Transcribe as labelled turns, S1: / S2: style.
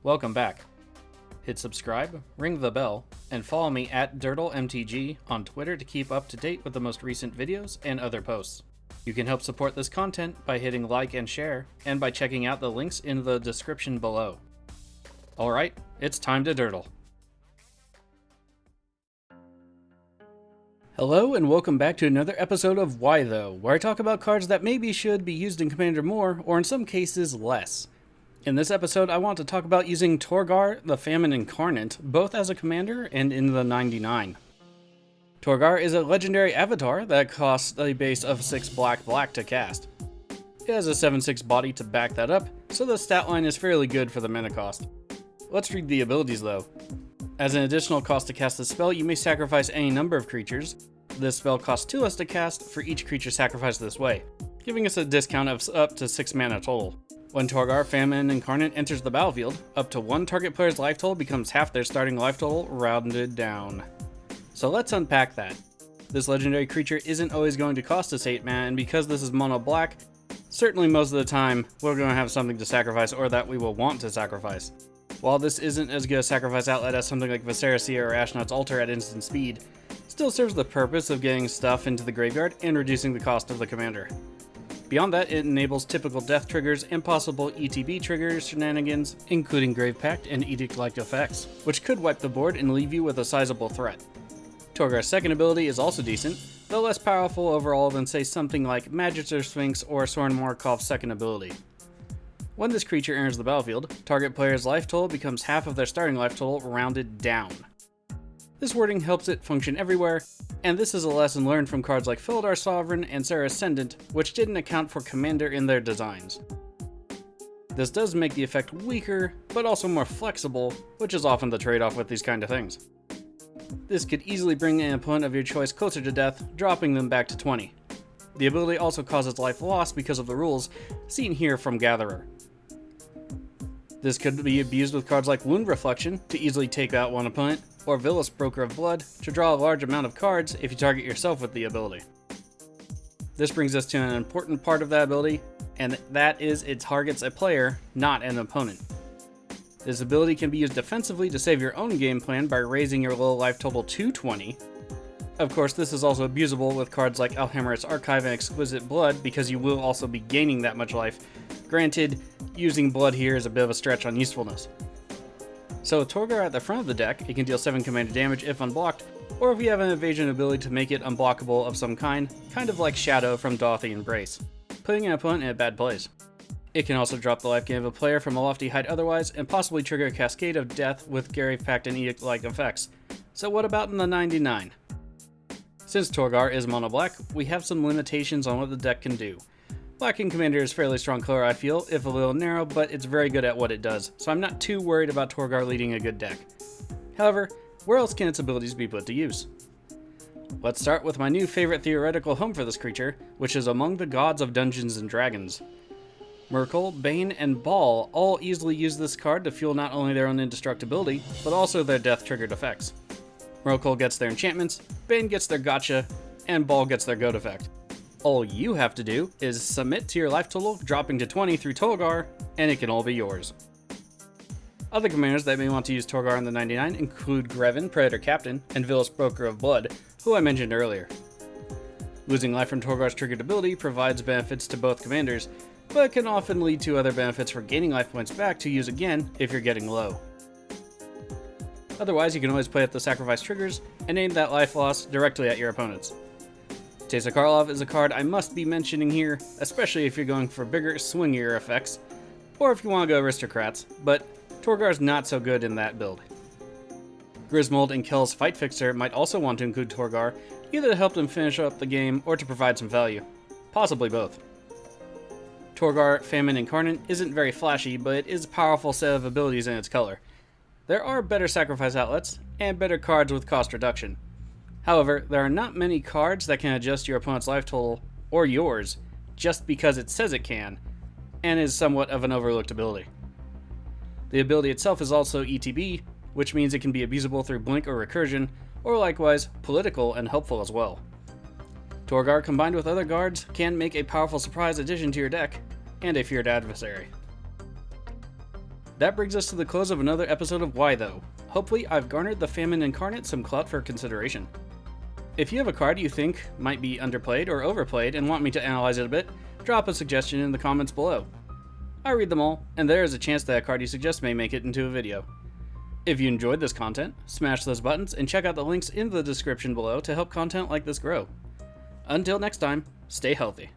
S1: Welcome back. Hit subscribe, ring the bell, and follow me at DirtleMTG on Twitter to keep up to date with the most recent videos and other posts. You can help support this content by hitting like and share, and by checking out the links in the description below. Alright, it's time to dirtle. Hello and welcome back to another episode of Why Though, where I talk about cards that maybe should be used in Commander more, or in some cases less. In this episode, I want to talk about using Torgaar, the Famine Incarnate, both as a commander and in the 99. Torgaar is a legendary avatar that costs a base of 6 black to cast. It has a 7/6 body to back that up, so the stat line is fairly good for the mana cost. Let's read the abilities though. As an additional cost to cast this spell, you may sacrifice any number of creatures. This spell costs 2 less to cast for each creature sacrificed this way, giving us a discount of up to 6 mana total. When Torgaar, Famine Incarnate enters the battlefield, up to one target player's life total becomes half their starting life total, rounded down. So let's unpack that. This legendary creature isn't always going to cost us 8 mana, and because this is mono black, certainly most of the time we're going to have something to sacrifice or that we will want to sacrifice. While this isn't as good a sacrifice outlet as something like Adversary or Ashnod's Altar at instant speed, it still serves the purpose of getting stuff into the graveyard and reducing the cost of the commander. Beyond that, it enables typical death triggers and possible ETB triggers shenanigans, including Grave Pact and Edict-like effects, which could wipe the board and leave you with a sizable threat. Torgaar's second ability is also decent, though less powerful overall than say something like Magister Sphinx or Soren Morkov's second ability. When this creature enters the battlefield, target player's life total becomes half of their starting life total, rounded down. This wording helps it function everywhere, and this is a lesson learned from cards like Felidar Sovereign and Serra Ascendant, which didn't account for Commander in their designs. This does make the effect weaker, but also more flexible, which is often the trade-off with these kind of things. This could easily bring an opponent of your choice closer to death, dropping them back to 20. The ability also causes life loss because of the rules, seen here from Gatherer. This could be abused with cards like Wound Reflection to easily take out one opponent, or Villa's Broker of Blood to draw a large amount of cards if you target yourself with the ability. This brings us to an important part of that ability, and that is it targets a player, not an opponent. This ability can be used defensively to save your own game plan by raising your low life total to 20. Of course, this is also abusable with cards like Alhammar's Archive and Exquisite Blood because you will also be gaining that much life. Granted, using blood here is a bit of a stretch on usefulness. So with Torgaar at the front of the deck, it can deal 7 commander damage if unblocked, or if you have an evasion ability to make it unblockable of some kind of like Shadow from Dauthi Embrace, putting an opponent in a bad place. It can also drop the life gain of a player from a lofty height otherwise, and possibly trigger a cascade of death with Grave Pact and Edict-like effects. So what about in the 99? Since Torgaar is mono black, we have some limitations on what the deck can do. Black in Commander is fairly strong color, I feel, if a little narrow, but it's very good at what it does, so I'm not too worried about Torgaar leading a good deck. However, where else can its abilities be put to use? Let's start with my new favorite theoretical home for this creature, which is among the gods of Dungeons & Dragons. Myrkul, Bane, and Ball all easily use this card to fuel not only their own indestructibility, but also their death-triggered effects. Myrkul gets their enchantments, Bane gets their gotcha, and Ball gets their goat effect. All you have to do is submit to your life total, dropping to 20 through Torgaar, and it can all be yours. Other commanders that may want to use Torgaar in the 99 include Greven, Predator Captain, and Villa's Broker of Blood, who I mentioned earlier. Losing life from Torgaar's triggered ability provides benefits to both commanders, but can often lead to other benefits for gaining life points back to use again if you're getting low. Otherwise, you can always play up the sacrifice triggers and aim that life loss directly at your opponents. Teysa Karlov is a card I must be mentioning here, especially if you're going for bigger, swingier effects, or if you want to go aristocrats, but Torgaar's not so good in that build. Griswold and Kell's Fight Fixer might also want to include Torgaar, either to help them finish up the game or to provide some value. Possibly both. Torgaar, Famine Incarnate isn't very flashy, but it is a powerful set of abilities in its color. There are better sacrifice outlets, and better cards with cost reduction. However, there are not many cards that can adjust your opponent's life total, or yours, just because it says it can, and is somewhat of an overlooked ability. The ability itself is also ETB, which means it can be abusable through blink or recursion, or likewise, political and helpful as well. Torgaar combined with other guards can make a powerful surprise addition to your deck, and a feared adversary. That brings us to the close of another episode of Why Though. Hopefully I've garnered the Famine Incarnate some clout for consideration. If you have a card you think might be underplayed or overplayed and want me to analyze it a bit, drop a suggestion in the comments below. I read them all, and there is a chance that a card you suggest may make it into a video. If you enjoyed this content, smash those buttons and check out the links in the description below to help content like this grow. Until next time, stay healthy.